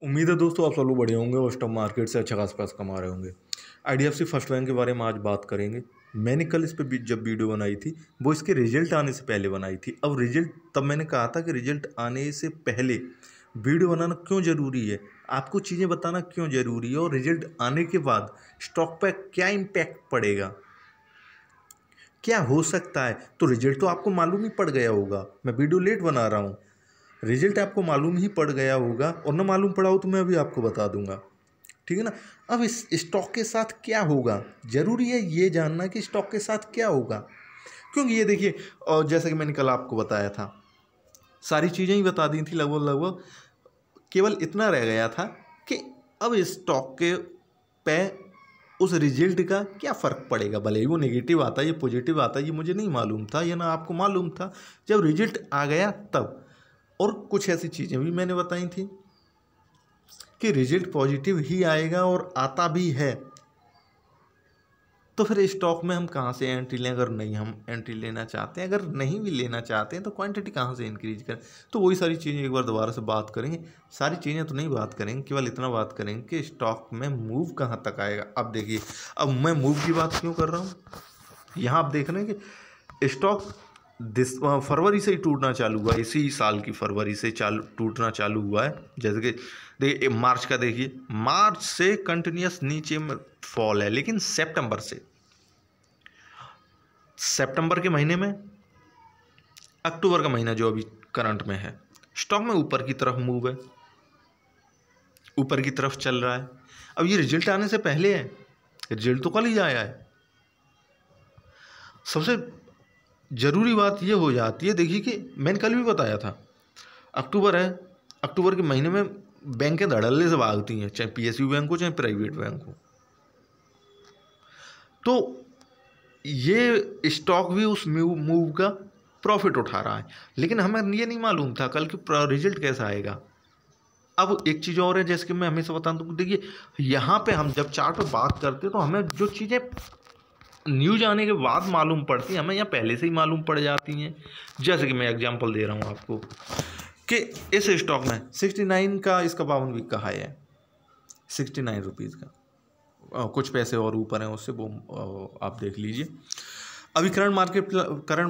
उम्मीद है दोस्तों आप सब लोग बढ़िया होंगे और स्टॉक मार्केट से अच्छा खासा पैसा कमा रहे होंगे। आईडीएफसी फर्स्ट बैंक के बारे में आज बात करेंगे। मैंने कल इस पे जब वीडियो बनाई थी वो इसके रिजल्ट आने से पहले बनाई थी। अब रिजल्ट तब मैंने कहा था कि रिजल्ट आने से पहले वीडियो बनाना क्यों ज़रूरी है, आपको चीज़ें बताना क्यों ज़रूरी है और रिजल्ट आने के बाद स्टॉक पर क्या इम्पैक्ट पड़ेगा, क्या हो सकता है। तो रिजल्ट तो आपको मालूम ही पड़ गया होगा, मैं वीडियो लेट बना रहा हूँ। रिजल्ट आपको मालूम ही पड़ गया होगा और ना मालूम पड़ा हो तो मैं अभी आपको बता दूंगा, ठीक है ना। अब इस स्टॉक के साथ क्या होगा, ज़रूरी है ये जानना कि स्टॉक के साथ क्या होगा। क्योंकि ये देखिए, और जैसा कि मैंने कल आपको बताया था, सारी चीज़ें ही बता दी थी लगभग लगभग। केवल इतना रह गया था कि अब इस स्टॉक के पे उस रिजल्ट का क्या फ़र्क पड़ेगा। भले ही वो नेगेटिव आता है या पॉजिटिव आता है, ये मुझे नहीं मालूम था, या ना आपको मालूम था। जब रिजल्ट आ गया तब, और कुछ ऐसी चीज़ें भी मैंने बताई थी कि रिजल्ट पॉजिटिव ही आएगा और आता भी है। तो फिर स्टॉक में हम कहाँ से एंट्री लें, अगर नहीं हम एंट्री लेना चाहते हैं, अगर नहीं भी लेना चाहते हैं तो क्वांटिटी कहाँ से इंक्रीज करें। तो वही सारी चीज़ें एक बार दोबारा से बात करेंगे। सारी चीज़ें तो नहीं बात करेंगे, केवल इतना बात करेंगे कि स्टॉक में मूव कहाँ तक आएगा। अब देखिए, अब मैं मूव की बात क्यों कर रहा हूँ, यहाँ आप देख रहे हैं कि स्टॉक फरवरी से ही टूटना चालू हुआ, इसी साल की फरवरी से टूटना चालू हुआ है। जैसे कि देखिए मार्च का, देखिए मार्च से कंटिन्यूस नीचे में फॉल है, लेकिन सितंबर के महीने में, अक्टूबर का महीना जो अभी करंट में है, स्टॉक में ऊपर की तरफ मूव है, ऊपर की तरफ चल रहा है। अब ये रिजल्ट आने से पहले है, रिजल्ट तो कल ही आया है। सबसे ज़रूरी बात ये हो जाती है, देखिए कि मैंने कल भी बताया था, अक्टूबर है, अक्टूबर के महीने में बैंकें धड़ल्ले से भागती हैं, चाहे पीएसयू बैंक हो चाहे प्राइवेट बैंक हो। तो ये स्टॉक भी उस मूव का प्रॉफिट उठा रहा है, लेकिन हमें ये नहीं मालूम था कल की रिजल्ट कैसा आएगा। अब एक चीज़ और है, जैसे कि मैं हमेशा बताता हूँ, देखिए यहाँ पे हम जब चार्ट पे बात करते हैं तो हमें जो चीज़ें न्यूज आने के बाद मालूम पड़ती हैं, हमें यहाँ पहले से ही मालूम पड़ जाती हैं। जैसे कि मैं एग्जांपल दे रहा हूँ आपको कि इस स्टॉक में 69 का इसका 52 वीक का हाई है, 69 रुपीज़ का, कुछ पैसे और ऊपर हैं उससे, वो आप देख लीजिए। अभी करंट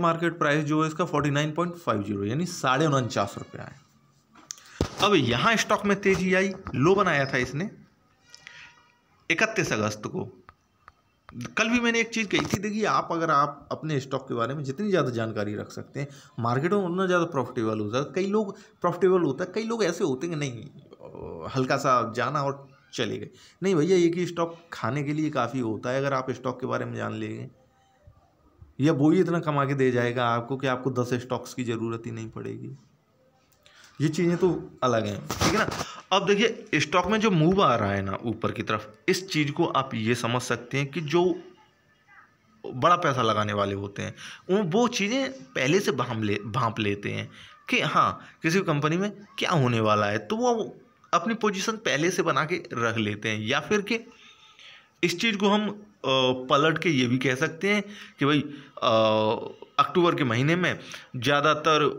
मार्केट प्राइस जो है इसका 49.50 यानी 49.49 रुपया है। अब यहाँ स्टॉक में तेजी आई, लो बनाया था इसने 31 अगस्त को। कल भी मैंने एक चीज़ कही थी, देखिए अगर आप अपने स्टॉक के बारे में जितनी ज़्यादा जानकारी रख सकते हैं, मार्केट में उतना ज़्यादा प्रॉफिटेबल होता है। कई लोग प्रॉफिटेबल होता है, कई लोग ऐसे होते हैं कि नहीं हल्का सा जाना और चले गए। नहीं भैया, एक ही स्टॉक खाने के लिए काफ़ी होता है। अगर आप स्टॉक के बारे में जान लेंगे, या वो ही इतना कमा के दे जाएगा आपको कि आपको 10 स्टॉक्स की ज़रूरत ही नहीं पड़ेगी। ये चीज़ें तो अलग हैं, ठीक है ना। अब देखिए स्टॉक में जो मूव आ रहा है ना ऊपर की तरफ, इस चीज़ को आप ये समझ सकते हैं कि जो बड़ा पैसा लगाने वाले होते हैं वो चीज़ें पहले से भांप लेते हैं कि हाँ किसी कंपनी में क्या होने वाला है, तो वो अपनी पोजीशन पहले से बना के रख लेते हैं। या फिर कि इस चीज़ को हम पलट के ये भी कह सकते हैं कि भाई अक्टूबर के महीने में ज़्यादातर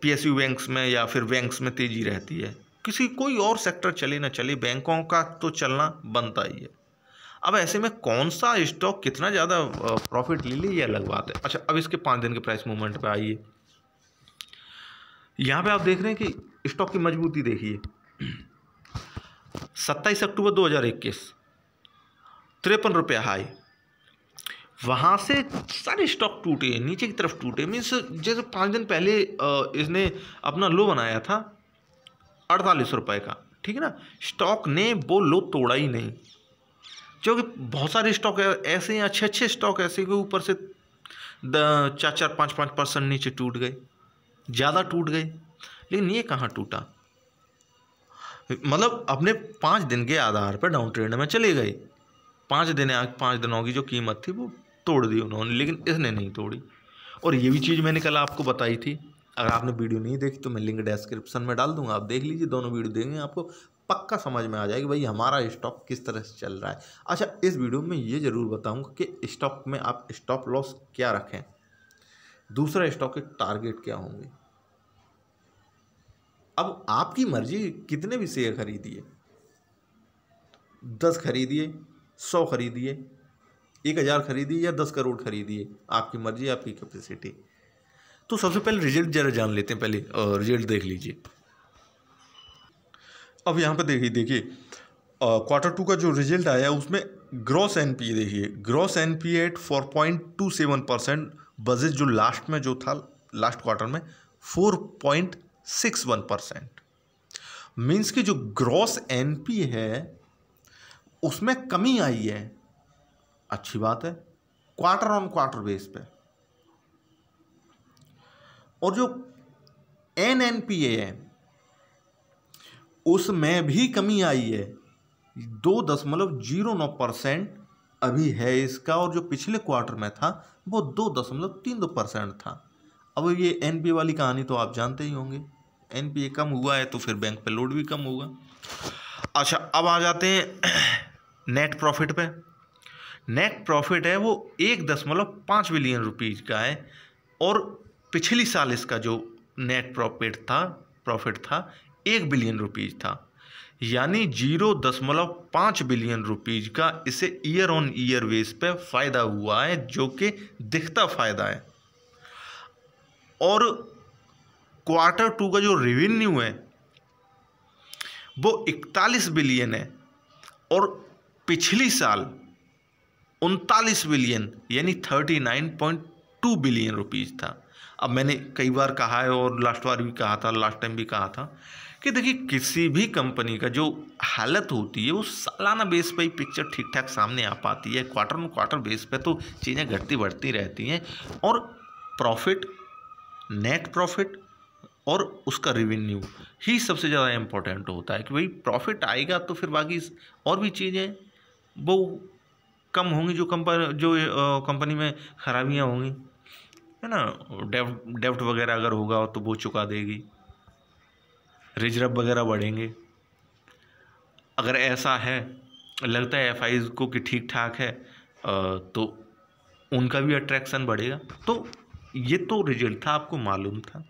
पीएसयू बैंक्स में या फिर बैंक्स में तेज़ी रहती है, कोई और सेक्टर चले ना चले, बैंकों का तो चलना बनता ही है। अब ऐसे में कौन सा स्टॉक कितना ज़्यादा प्रॉफिट ले ले, ये अलग बात है। अच्छा, अब इसके 5 दिन के प्राइस मूवमेंट पे आइए। यहाँ पे आप देख रहे हैं कि स्टॉक की मजबूती देखिए, 27 अक्टूबर 2021 53 रुपया हाई, वहाँ से सारे स्टॉक टूटे, नीचे की तरफ टूटे। मीन्स जैसे 5 दिन पहले इसने अपना लो बनाया था 48 रुपये का, ठीक है ना। स्टॉक ने वो लो तोड़ा ही नहीं, क्योंकि बहुत सारे स्टॉक ऐसे हैं, अच्छे अच्छे स्टॉक ऐसे के ऊपर से 4-5% नीचे टूट गए, ज़्यादा टूट गए। लेकिन ये कहाँ टूटा, मतलब अपने 5 दिन के आधार पर डाउन ट्रेंड में चले गए। 5 दिनों की जो कीमत थी वो तोड़ दी उन्होंने, लेकिन इसने नहीं तोड़ी। और ये भी चीज़ मैंने कल आपको बताई थी, अगर आपने वीडियो नहीं देखी तो मैं लिंक डिस्क्रिप्शन में डाल दूंगा, आप देख लीजिए। दोनों वीडियो देंगे, आपको पक्का समझ में आ जाएगी भाई हमारा स्टॉक किस तरह से चल रहा है। अच्छा, इस वीडियो में ये ज़रूर बताऊंगा कि स्टॉक में आप स्टॉप लॉस क्या रखें, दूसरा स्टॉक के टारगेट क्या होंगे। अब आपकी मर्जी, कितने भी शेयर खरीदिए, 10 खरीदिए, 100 खरीदिए, 1000 खरीदिए या 10 करोड़ खरीदिए, आपकी मर्जी, आपकी कैपेसिटी। तो सबसे पहले रिजल्ट जरा जान लेते हैं, पहले रिजल्ट देख लीजिए। अब यहाँ पे देखिए Q2 का जो रिजल्ट आया उसमें ग्रॉस एनपीए देखिए, ग्रॉस एनपीए एट 4.27%, बजट जो लास्ट में जो था लास्ट क्वार्टर में 4.61%। मीन्स कि जो ग्रॉस एनपीए है उसमें कमी आई है, अच्छी बात है, क्वार्टर ऑन क्वार्टर बेस पे। और जो एनएनपीए है उसमें भी कमी आई है, 2.09% अभी है इसका, और जो पिछले क्वार्टर में था वो 2.32% था। अब ये एनपीए वाली कहानी तो आप जानते ही होंगे, एनपीए कम हुआ है तो फिर बैंक पे लोड भी कम होगा। अच्छा, अब आ जाते हैं नेट प्रॉफिट पे। नेट प्रॉफिट है वो 1.5 बिलियन रुपीज का है, और पिछली साल इसका जो नेट प्रॉफिट था 1 बिलियन रुपीज था, यानी 0.5 बिलियन रुपीज का इसे ईयर ऑन ईयर बेस पे फायदा हुआ है, जो कि दिखता फायदा है। और Q2 का जो रेवेन्यू है वो 41 बिलियन है, और पिछली साल 39 बिलियन यानी 39.2 बिलियन रुपीज था। अब मैंने कई बार कहा है और लास्ट बार भी कहा था, लास्ट टाइम भी कहा था कि देखिए किसी भी कंपनी का जो हालत होती है वो सालाना बेस पे ही पिक्चर ठीक ठाक सामने आ पाती है, क्वार्टर बेस पे तो चीज़ें घटती बढ़ती रहती हैं। और प्रॉफिट, नेट प्रॉफिट और उसका रेवेन्यू ही सबसे ज़्यादा इम्पोर्टेंट होता है कि भाई प्रॉफिट आएगा तो फिर बाकी और भी चीज़ें वो कम होंगी, जो कंपनी में खराबियाँ होंगी, है ना, डेब्ट वगैरह अगर होगा तो वो चुका देगी, रिजर्व वगैरह बढ़ेंगे। अगर ऐसा है, लगता है एफआईज को कि ठीक ठाक है, तो उनका भी अट्रैक्शन बढ़ेगा। तो ये तो रिजल्ट था, आपको मालूम था।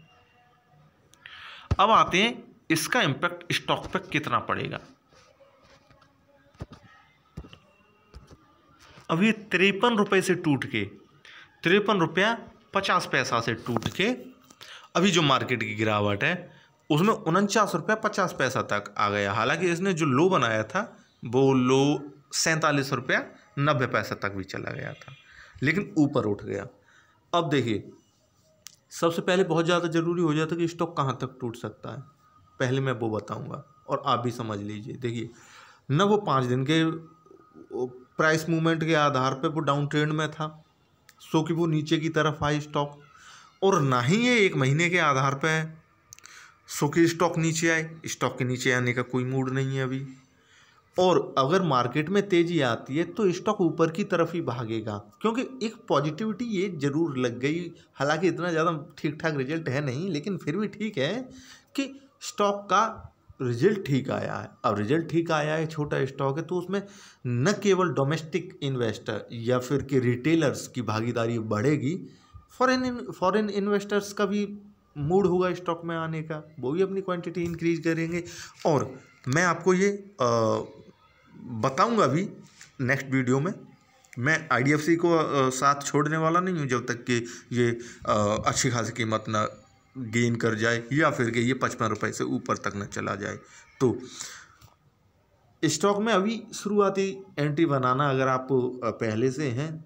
अब आते हैं इसका इम्पैक्ट स्टॉक पर कितना पड़ेगा। अब ये 53 रुपये से टूट के 53 रुपया 50 पैसा से टूट के अभी जो मार्केट की गिरावट है उसमें 49 रुपया 50 पैसा तक आ गया। हालांकि इसने जो लो बनाया था वो लो 47 रुपया 90 पैसा तक भी चला गया था, लेकिन ऊपर उठ गया। अब देखिए, सबसे पहले बहुत ज़्यादा ज़रूरी हो जाता है कि स्टॉक कहाँ तक टूट सकता है, पहले मैं वो बताऊंगा और आप भी समझ लीजिए। देखिए न वो 5 दिन के प्राइस मूवमेंट के आधार पे वो डाउन ट्रेंड में था, सो कि वो नीचे की तरफ आई स्टॉक, और ना ही ये 1 महीने के आधार पे है, सो कि स्टॉक नीचे आए। स्टॉक के नीचे आने का कोई मूड नहीं है अभी। और अगर मार्केट में तेज़ी आती है तो स्टॉक ऊपर की तरफ ही भागेगा, क्योंकि एक पॉजिटिविटी ये जरूर लग गई। हालांकि इतना ज़्यादा ठीक ठाक रिजल्ट है नहीं, लेकिन फिर भी ठीक है कि स्टॉक का रिजल्ट ठीक आया है। अब रिजल्ट ठीक आया है, छोटा स्टॉक है, तो उसमें न केवल डोमेस्टिक इन्वेस्टर या फिर के रिटेलर्स की भागीदारी बढ़ेगी, फॉरेन इन्वेस्टर्स का भी मूड होगा स्टॉक में आने का, वो भी अपनी क्वांटिटी इंक्रीज करेंगे। और मैं आपको ये बताऊंगा भी नेक्स्ट वीडियो में। मैं IDFC को साथ छोड़ने वाला नहीं हूँ जब तक कि ये अच्छी खासी कीमत ना गेन कर जाए, या फिर कि ये 55 रुपये से ऊपर तक न चला जाए। तो स्टॉक में अभी शुरुआती एंट्री बनाना अगर आप पहले से हैं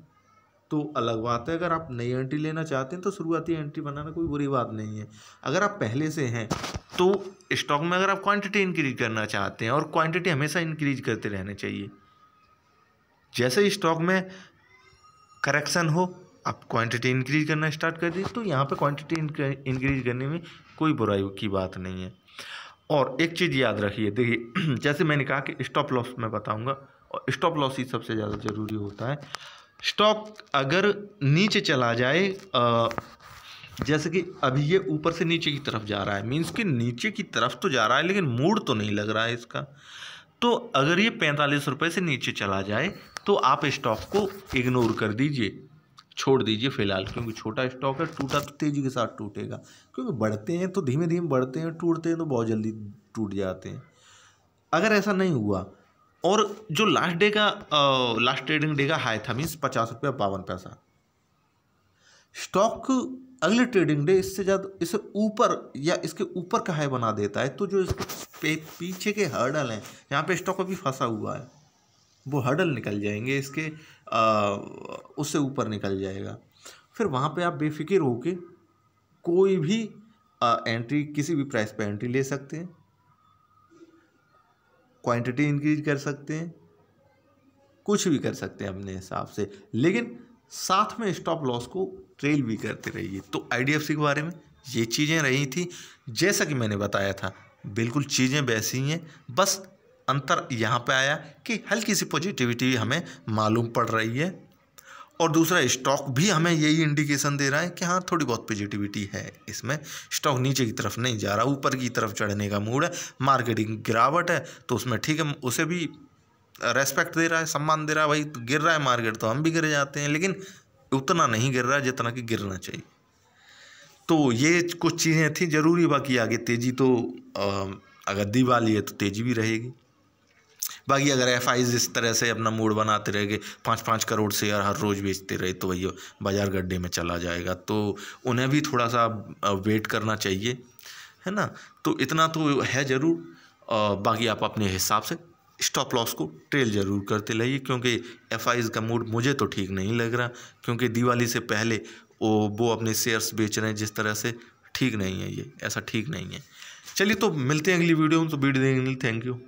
तो अलग बात है, अगर आप नई एंट्री लेना चाहते हैं तो शुरुआती एंट्री बनाना कोई बुरी बात नहीं है। अगर आप पहले से हैं तो स्टॉक में अगर आप क्वांटिटी इंक्रीज करना चाहते हैं, और क्वांटिटी हमेशा इंक्रीज करते रहने चाहिए, जैसे ही स्टॉक में करेक्शन हो आप क्वांटिटी इंक्रीज करना स्टार्ट कर दीजिए। तो यहाँ पे क्वांटिटी इंक्रीज करने में कोई बुराई की बात नहीं है। और एक चीज़ याद रखिए, देखिए जैसे मैंने कहा कि स्टॉप लॉस मैं बताऊंगा, और स्टॉप लॉस ही सबसे ज़्यादा ज़रूरी होता है। स्टॉक अगर नीचे चला जाए, जैसे कि अभी ये ऊपर से नीचे की तरफ जा रहा है, मीन्स कि नीचे की तरफ तो जा रहा है लेकिन मूड तो नहीं लग रहा है इसका, तो अगर ये 45 रुपये से नीचे चला जाए तो आप स्टॉक को इग्नोर कर दीजिए, छोड़ दीजिए फिलहाल, क्योंकि छोटा स्टॉक है, टूटा तो तेज़ी के साथ टूटेगा, क्योंकि बढ़ते हैं तो धीमे धीमे बढ़ते हैं, टूटते हैं तो बहुत जल्दी टूट जाते हैं। अगर ऐसा नहीं हुआ और जो लास्ट ट्रेडिंग डे का हाई था मीन्स 50 रुपया 52 पैसा, स्टॉक अगले ट्रेडिंग डे इससे ज़्यादा इससे ऊपर या इसके ऊपर का हाई बना देता है, तो जो इसके पीछे के हर्डल हैं, यहाँ पे स्टॉक अभी फंसा हुआ है, वो हर्डल निकल जाएंगे इसके, उससे ऊपर निकल जाएगा। फिर वहाँ पे आप बेफिक्र होके कोई भी एंट्री किसी भी प्राइस पे एंट्री ले सकते हैं, क्वांटिटी इंक्रीज कर सकते हैं, कुछ भी कर सकते हैं अपने हिसाब से, लेकिन साथ में स्टॉप लॉस को ट्रेल भी करते रहिए। तो IDFC के बारे में ये चीज़ें रही थी, जैसा कि मैंने बताया था बिल्कुल चीज़ें वैसी ही हैं, बस अंतर यहाँ पे आया कि हल्की सी पॉजिटिविटी हमें मालूम पड़ रही है, और दूसरा स्टॉक भी हमें यही इंडिकेशन दे रहा है कि हाँ थोड़ी बहुत पॉजिटिविटी है इसमें, स्टॉक नीचे की तरफ नहीं जा रहा, ऊपर की तरफ चढ़ने का मूड है, मार्केटिंग गिरावट है तो उसमें ठीक है, उसे भी रेस्पेक्ट दे रहा है, सम्मान दे रहा है, भाई गिर रहा है मार्केट तो हम भी गिर जाते हैं, लेकिन उतना नहीं गिर रहा है जितना कि गिरना चाहिए। तो ये कुछ चीज़ें थी ज़रूरी, बाकी आगे तेज़ी तो अगर दिवाली है तो तेज़ी भी रहेगी। बाकी अगर FIs इस तरह से अपना मूड बनाते रहेंगे, 5-5 करोड़ शेयर हर रोज़ बेचते रहे तो वही बाजार गड्ढे में चला जाएगा, तो उन्हें भी थोड़ा सा वेट करना चाहिए, है ना। तो इतना तो है ज़रूर। बाकी आप अपने हिसाब से स्टॉप लॉस को ट्रेल ज़रूर करते रहिए, क्योंकि FIs का मूड मुझे तो ठीक नहीं लग रहा, क्योंकि दिवाली से पहले वो अपने शेयर्स बेच रहे हैं जिस तरह से, ठीक नहीं है ये, ऐसा ठीक नहीं है। चलिए तो मिलते हैं अगली वीडियो में, तो वीडियो देखने के लिए थैंक यू।